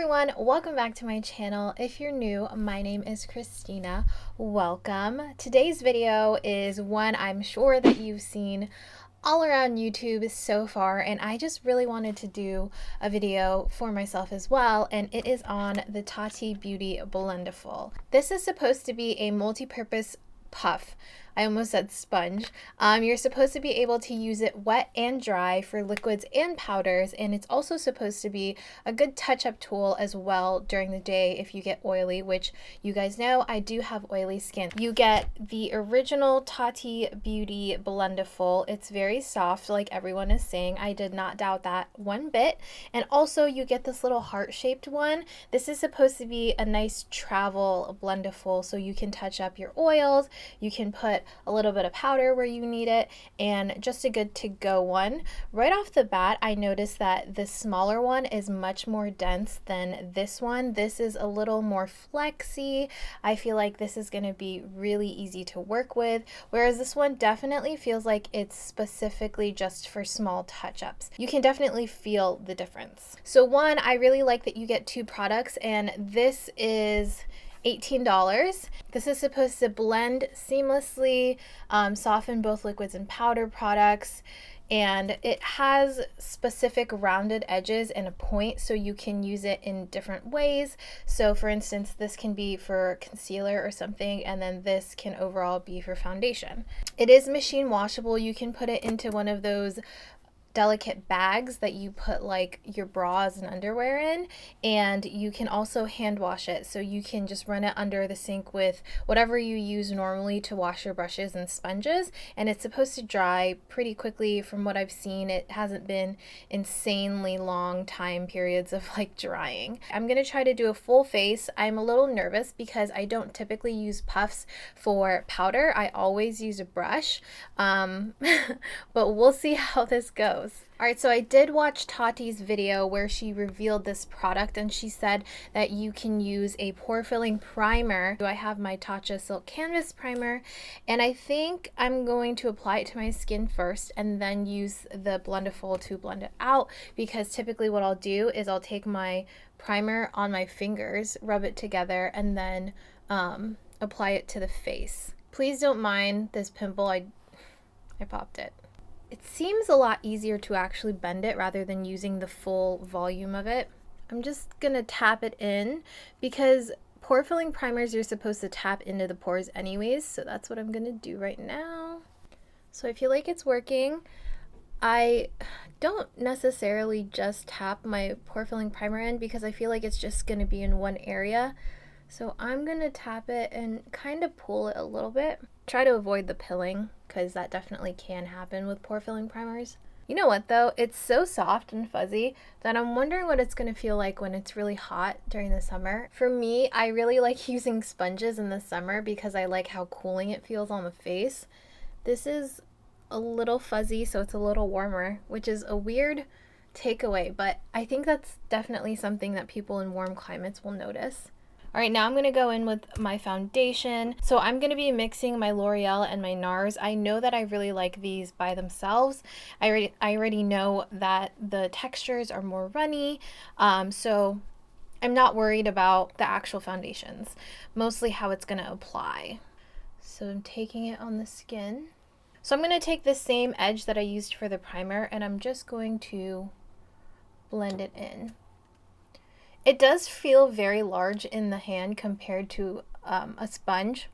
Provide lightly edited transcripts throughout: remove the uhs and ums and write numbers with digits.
everyone, welcome back to my channel. If you're new, my name is Kristina. Welcome. Today's video is one I'm sure that you've seen all around YouTube so far, and I just really wanted to do a video for myself as well, and it is on the Tati Beauty Blendiful. This is supposed to be a multi-purpose puff. I almost said sponge. You're supposed to be able to use it wet and dry for liquids and powders, and it's also supposed to be a good touch-up tool as well during the day if you get oily, which you guys know I do have oily skin. You get the original Tati Beauty Blendiful. It's very soft, like everyone is saying. I did not doubt that one bit. And also you get this little heart-shaped one. This is supposed to be a nice travel blendiful, so you can touch up your oils, you can put a little bit of powder where you need it, and just a good to go one. Right off the bat, I noticed that the smaller one is much more dense than this one. This is a little more flexy. I feel like this is going to be really easy to work with, whereas this one definitely feels like it's specifically just for small touch-ups. You can definitely feel the difference. So one, I really like that you get two products, and this is $18. This is supposed to blend seamlessly, soften both liquids and powder products, and it has specific rounded edges and a point, so you can use it in different ways. So for instance, this can be for concealer or something, and then this can overall be for foundation. It is machine washable. You can put it into one of those delicate bags that you put like your bras and underwear in, and you can also hand wash it, so you can just run it under the sink with whatever you use normally to wash your brushes and sponges, and it's supposed to dry pretty quickly. From what I've seen, it hasn't been insanely long time periods of like drying. I'm gonna try to do a full face. I'm a little nervous because I don't typically use puffs for powder. I always use a brush, but we'll see how this goes. Alright, so I did watch Tati's video where she revealed this product, and she said that you can use a pore filling primer. I have my Tatcha Silk Canvas primer, and I think I'm going to apply it to my skin first and then use the Blendiful to blend it out, because typically what I'll do is I'll take my primer on my fingers, rub it together, and then apply it to the face. Please don't mind this pimple. I popped it. It seems a lot easier to actually bend it rather than using the full volume of it. I'm just gonna tap it in because pore filling primers, you're supposed to tap into the pores anyways, so that's what I'm gonna do right now. So I feel like it's working. I don't necessarily just tap my pore filling primer in because I feel like it's just gonna be in one area. So I'm gonna tap it and kind of pull it a little bit. Try to avoid the pilling, because that definitely can happen with pore filling primers. You know what though? It's so soft and fuzzy that I'm wondering what it's gonna feel like when it's really hot during the summer. For me, I really like using sponges in the summer because I like how cooling it feels on the face. This is a little fuzzy, so it's a little warmer, which is a weird takeaway, but I think that's definitely something that people in warm climates will notice. All right, now I'm gonna go in with my foundation. So I'm gonna be mixing my L'Oreal and my NARS. I know that I really like these by themselves. I already know that the textures are more runny, so I'm not worried about the actual foundations, mostly how it's gonna apply. So I'm taking it on the skin. So I'm gonna take the same edge that I used for the primer, and I'm just going to blend it in. It does feel very large in the hand compared to a sponge,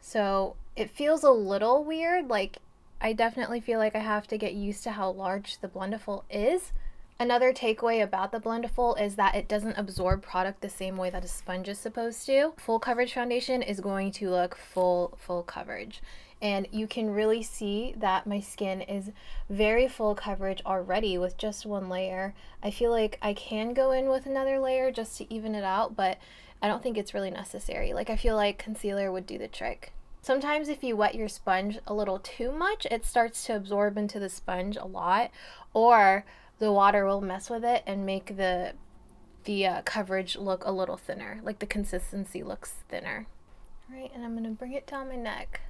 so it feels a little weird. Like, I definitely feel like I have to get used to how large the Blendiful is. Another takeaway about the Blendiful is that it doesn't absorb product the same way that a sponge is supposed to. Full coverage foundation is going to look full coverage. And you can really see that my skin is very full coverage already with just one layer. I feel like I can go in with another layer just to even it out, but I don't think it's really necessary. Like, I feel like concealer would do the trick. Sometimes if you wet your sponge a little too much, it starts to absorb into the sponge a lot, or the water will mess with it and make the coverage look a little thinner, like the consistency looks thinner. All right, and I'm gonna bring it down my neck.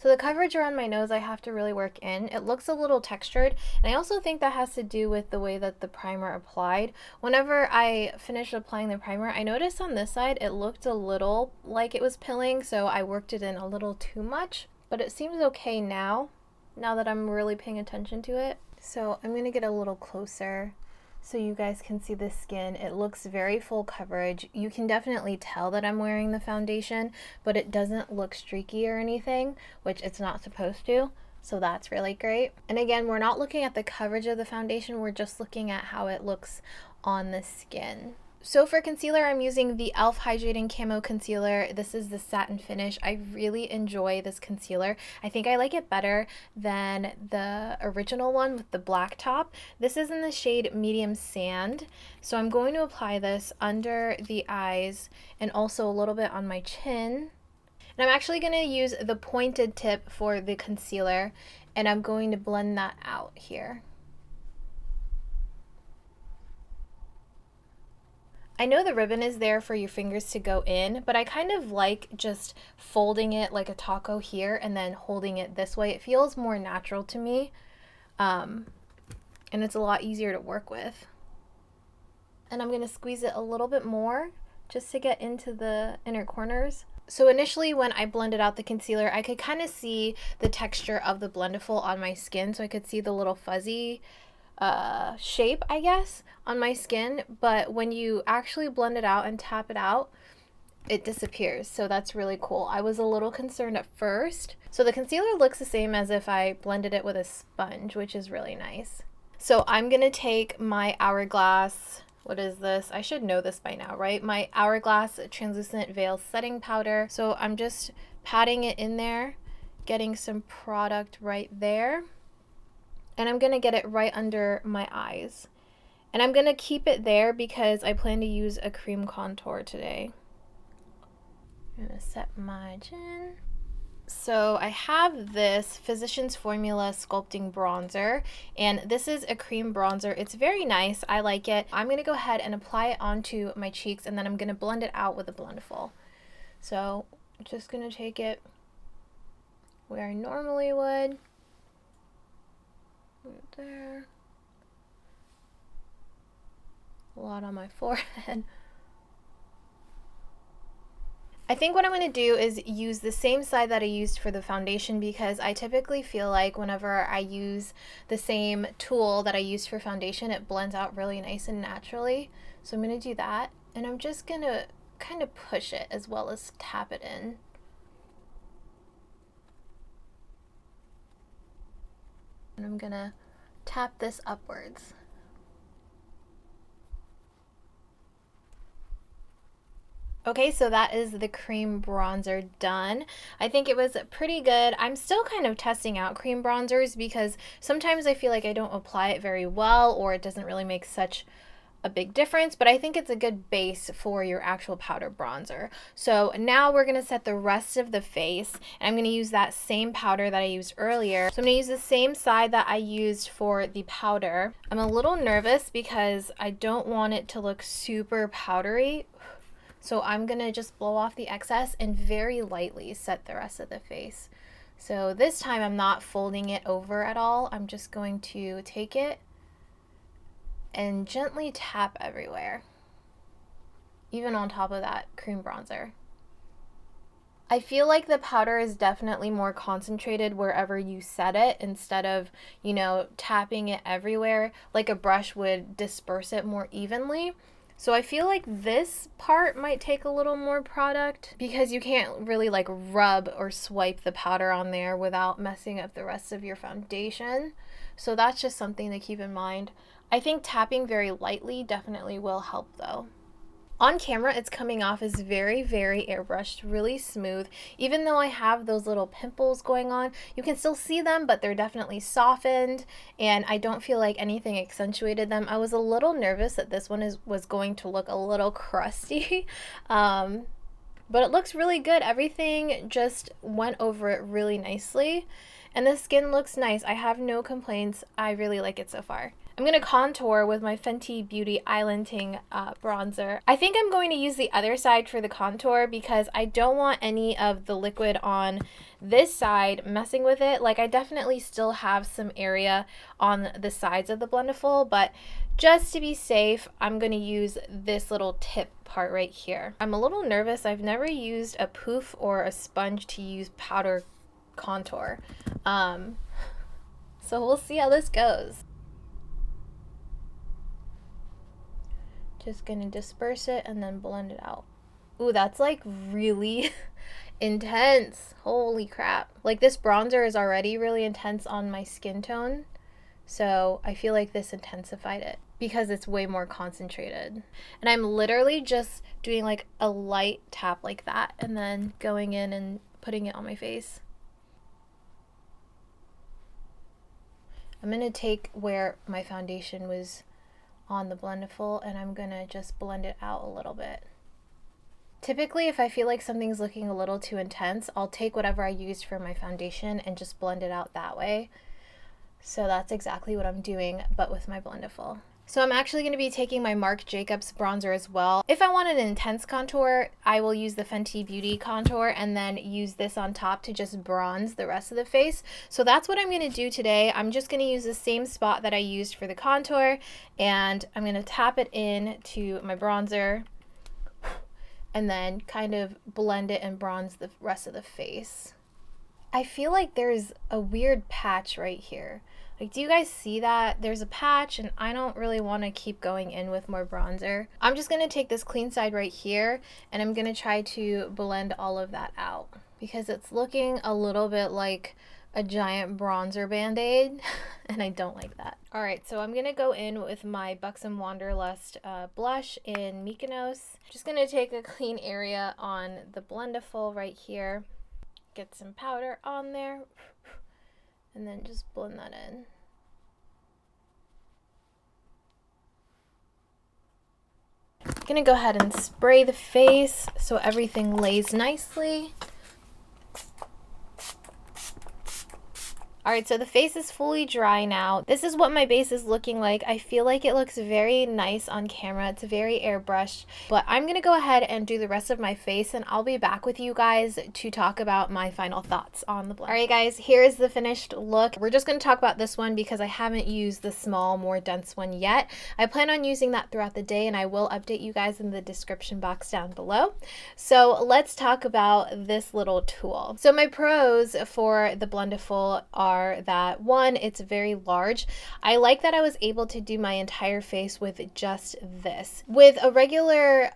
So the coverage around my nose I have to really work in. It looks a little textured, and I also think that has to do with the way that the primer applied. Whenever I finished applying the primer, I noticed on this side it looked a little like it was pilling, so I worked it in a little too much, but it seems okay now that I'm really paying attention to it. So I'm gonna get a little closer so you guys can see the skin. It looks very full coverage. You can definitely tell that I'm wearing the foundation, but it doesn't look streaky or anything, which it's not supposed to. So that's really great. And again, we're not looking at the coverage of the foundation, we're just looking at how it looks on the skin. So for concealer, I'm using the e.l.f. Hydrating Camo Concealer. This is the satin finish. I really enjoy this concealer. I think I like it better than the original one with the black top. This is in the shade Medium Sand. So I'm going to apply this under the eyes and also a little bit on my chin. And I'm actually going to use the pointed tip for the concealer, and I'm going to blend that out here. I know the ribbon is there for your fingers to go in, but I kind of like just folding it like a taco here and then holding it this way. It feels more natural to me, and it's a lot easier to work with. And I'm going to squeeze it a little bit more just to get into the inner corners. So initially when I blended out the concealer, I could kind of see the texture of the Blendiful on my skin, so I could see the little fuzzy shape, I guess, on my skin, but when you actually blend it out and tap it out, it disappears. So that's really cool. I was a little concerned at first. So the concealer looks the same as if I blended it with a sponge, which is really nice. So I'm gonna take my Hourglass, what is this? I should know this by now, right? My Hourglass Translucent Veil Setting Powder. So I'm just patting it in there, getting some product right there. And I'm going to get it right under my eyes. And I'm going to keep it there because I plan to use a cream contour today. I'm going to set my chin. So I have this Physicians Formula Sculpting Bronzer, and this is a cream bronzer. It's very nice. I like it. I'm going to go ahead and apply it onto my cheeks, and then I'm going to blend it out with a Blendiful. So I'm just going to take it where I normally would. Right there. A lot on my forehead. I think what I'm going to do is use the same side that I used for the foundation, because I typically feel like whenever I use the same tool that I used for foundation, it blends out really nice and naturally. So I'm going to do that, and I'm just going to kind of push it as well as tap it in. And I'm gonna tap this upwards. Okay, so that is the cream bronzer done. I think it was pretty good. I'm still kind of testing out cream bronzers because sometimes I feel like I don't apply it very well, or it doesn't really make such a big difference, but I think it's a good base for your actual powder bronzer. So now we're gonna set the rest of the face, and I'm gonna use that same powder that I used earlier. So I'm gonna use the same side that I used for the powder. I'm a little nervous because I don't want it to look super powdery. So I'm gonna just blow off the excess and very lightly set the rest of the face. So this time I'm not folding it over at all. I'm just going to take it and gently tap everywhere, even on top of that cream bronzer. I feel like the powder is definitely more concentrated wherever you set it, instead of, you know, tapping it everywhere like a brush would disperse it more evenly. So I feel like this part might take a little more product because you can't really like rub or swipe the powder on there without messing up the rest of your foundation. So that's just something to keep in mind. I think tapping very lightly definitely will help though. On camera, it's coming off as very, very airbrushed, really smooth. Even though I have those little pimples going on, you can still see them, but they're definitely softened, and I don't feel like anything accentuated them. I was a little nervous that this one was going to look a little crusty, but it looks really good. Everything just went over it really nicely. And the skin looks nice. I have no complaints. I really like it so far. I'm going to contour with my Fenty Beauty Islanding bronzer. I think I'm going to use the other side for the contour because I don't want any of the liquid on this side messing with it. Like, I definitely still have some area on the sides of the Blendiful, but just to be safe, I'm going to use this little tip part right here. I'm a little nervous. I've never used a poof or a sponge to use powder contour. So we'll see how this goes. Just gonna disperse it and then blend it out. Ooh, that's like really intense. Holy crap. Like, this bronzer is already really intense on my skin tone, so I feel like this intensified it because it's way more concentrated. And I'm literally just doing like a light tap like that and then going in and putting it on my face. I'm gonna take where my foundation was on the Blendiful and I'm gonna just blend it out a little bit. Typically, if I feel like something's looking a little too intense, I'll take whatever I used for my foundation and just blend it out that way. So that's exactly what I'm doing, but with my Blendiful. So I'm actually going to be taking my Marc Jacobs bronzer as well. If I want an intense contour, I will use the Fenty Beauty contour and then use this on top to just bronze the rest of the face. So that's what I'm going to do today. I'm just going to use the same spot that I used for the contour, and I'm going to tap it in to my bronzer and then kind of blend it and bronze the rest of the face. I feel like there's a weird patch right here. Like, do you guys see that? There's a patch and I don't really want to keep going in with more bronzer. I'm just going to take this clean side right here and I'm going to try to blend all of that out because it's looking a little bit like a giant bronzer band-aid and I don't like that. All right, so I'm going to go in with my Buxom Wanderlust blush in Mykonos. Just going to take a clean area on the Blendiful right here. Get some powder on there and then just blend that in. I'm gonna go ahead and spray the face so everything lays nicely. Alright, so the face is fully dry now. This is what my base is looking like. I feel like it looks very nice on camera. It's very airbrushed. But I'm going to go ahead and do the rest of my face and I'll be back with you guys to talk about my final thoughts on the blend. Alright guys, here's the finished look. We're just going to talk about this one because I haven't used the small, more dense one yet. I plan on using that throughout the day and I will update you guys in the description box down below. So let's talk about this little tool. So my pros for the Blendiful are that, one, it's very large. I like that I was able to do my entire face with just this. With a regular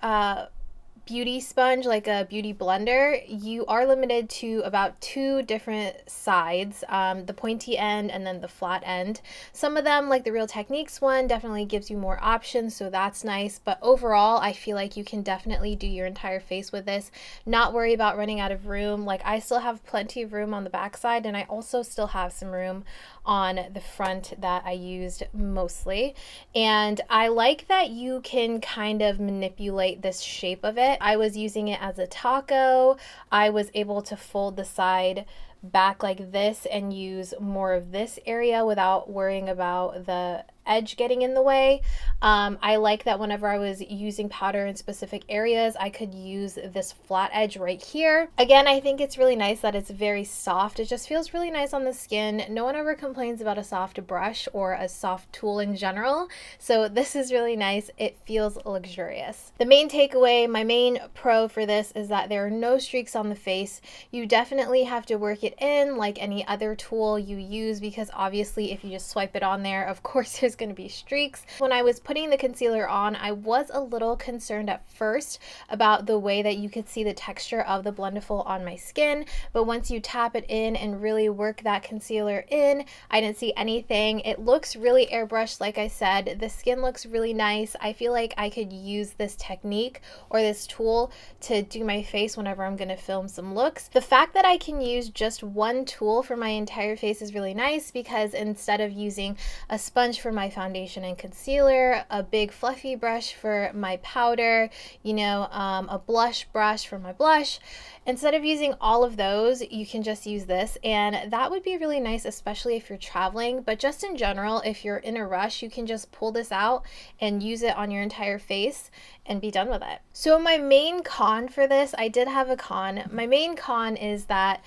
beauty sponge, like a beauty blender, you are limited to about two different sides, the pointy end and then the flat end. Some of them, like the Real Techniques one, definitely gives you more options, so that's nice, but overall I feel like you can definitely do your entire face with this, not worry about running out of room. Like, I still have plenty of room on the back side and I also still have some room on the front that I used mostly. And I like that you can kind of manipulate this shape of it. I was using it as a taco. I was able to fold the side back like this and use more of this area without worrying about the edge getting in the way. I like that whenever I was using powder in specific areas, I could use this flat edge right here. Again, I think it's really nice that it's very soft. It just feels really nice on the skin. No one ever complains about a soft brush or a soft tool in general, so this is really nice. It feels luxurious. The main takeaway, my main pro for this, is that there are no streaks on the face. You definitely have to work it in like any other tool you use, because obviously if you just swipe it on there, of course there's going to be streaks. When I was putting the concealer on, I was a little concerned at first about the way that you could see the texture of the Blendiful on my skin, but once you tap it in and really work that concealer in, I didn't see anything. It looks really airbrushed, like I said. The skin looks really nice. I feel like I could use this technique or this tool to do my face whenever I'm going to film some looks. The fact that I can use just one tool for my entire face is really nice, because instead of using a sponge for my my foundation and concealer, a big fluffy brush for my powder, a blush brush for my blush. Instead of using all of those, you can just use this, and that would be really nice, especially if you're traveling. But just in general, if you're in a rush, you can just pull this out and use it on your entire face and be done with it. So my main con for this, I did have a con. My main con is that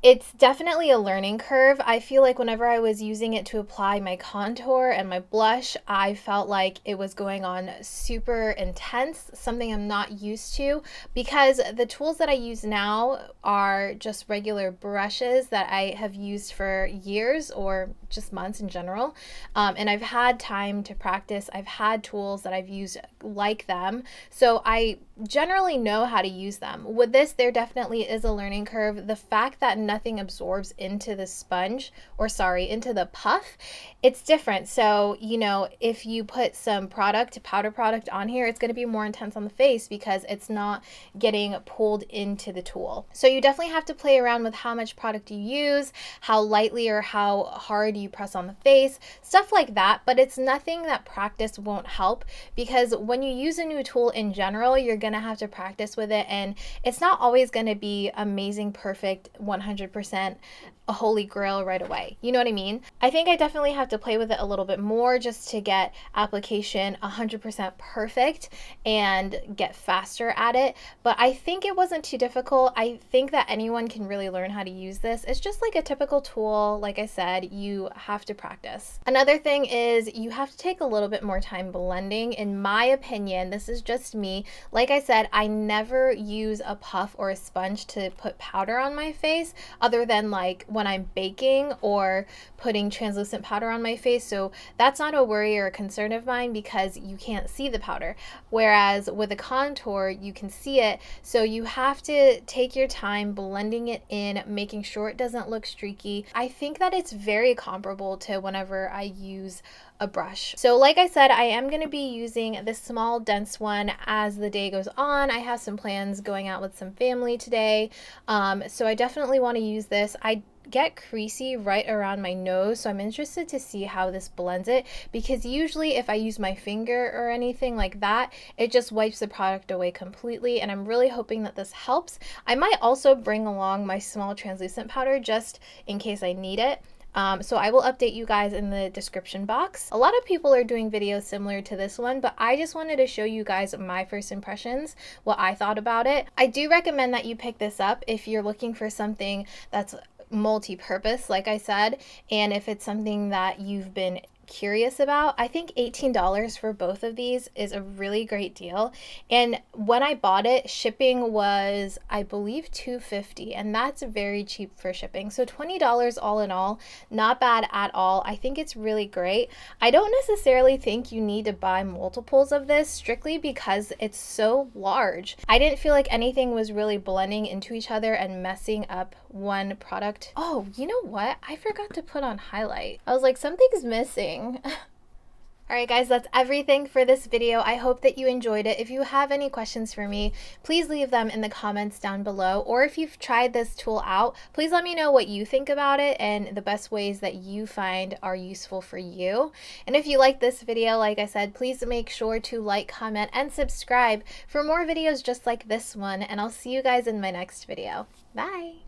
it's definitely a learning curve. I feel like whenever I was using it to apply my contour and my blush, I felt like it was going on super intense, something I'm not used to, because the tools that I use now are just regular brushes that I have used for years or just months in general. And I've had time to practice. I've had tools that I've used like them. So I generally know how to use them. With this, there definitely is a learning curve. The fact that nothing absorbs into the sponge, or sorry, into the puff, it's different. So, if you put some powder product on here, it's going to be more intense on the face because it's not getting pulled into the tool. So you definitely have to play around with how much product you use, how lightly or how hard you press on the face, stuff like that. But it's nothing that practice won't help, because when you use a new tool in general, you're going to have to practice with it, and it's not always going to be amazing, perfect, 100% a holy grail right away. You know what I mean? I think I definitely have to play with it a little bit more just to get application 100% perfect and get faster at it. But I think it wasn't too difficult. I think that anyone can really learn how to use this. It's just like a typical tool. Like I said, you have to practice. Another thing is you have to take a little bit more time blending. In my opinion, this is just me. Like I said, I never use a puff or a sponge to put powder on my face, other than like when I'm baking or putting translucent powder on my face. So that's not a worry or a concern of mine because you can't see the powder. Whereas with a contour, you can see it. So you have to take your time blending it in, making sure it doesn't look streaky. I think that it's very comparable to whenever I use a brush. So like I said, I am going to be using this small dense one as the day goes on. I have some plans going out with some family today. So I definitely want to use this. I get creasy right around my nose, so I'm interested to see how this blends it, because usually if I use my finger or anything like that, it just wipes the product away completely, and I'm really hoping that this helps. I might also bring along my small translucent powder just in case I need it. So I will update you guys in the description box. A lot of people are doing videos similar to this one, but I just wanted to show you guys my first impressions, what I thought about it. I do recommend that you pick this up if you're looking for something that's multi-purpose, like I said, and if it's something that you've been curious about. I think $18 for both of these is a really great deal, and when I bought it, shipping was, I believe, $2.50, and that's very cheap for shipping. So $20 all in all, not bad at all. I think it's really great. I don't necessarily think you need to buy multiples of this strictly because it's so large. I didn't feel like anything was really blending into each other and messing up one product. Oh, you know what? I forgot to put on highlight. I was like, something's missing. Alright guys, that's everything for this video. I hope that you enjoyed it. If you have any questions for me, please leave them in the comments down below. Or if you've tried this tool out, please let me know what you think about it and the best ways that you find are useful for you. And if you like this video, like I said, please make sure to like, comment, and subscribe for more videos just like this one. And I'll see you guys in my next video. Bye!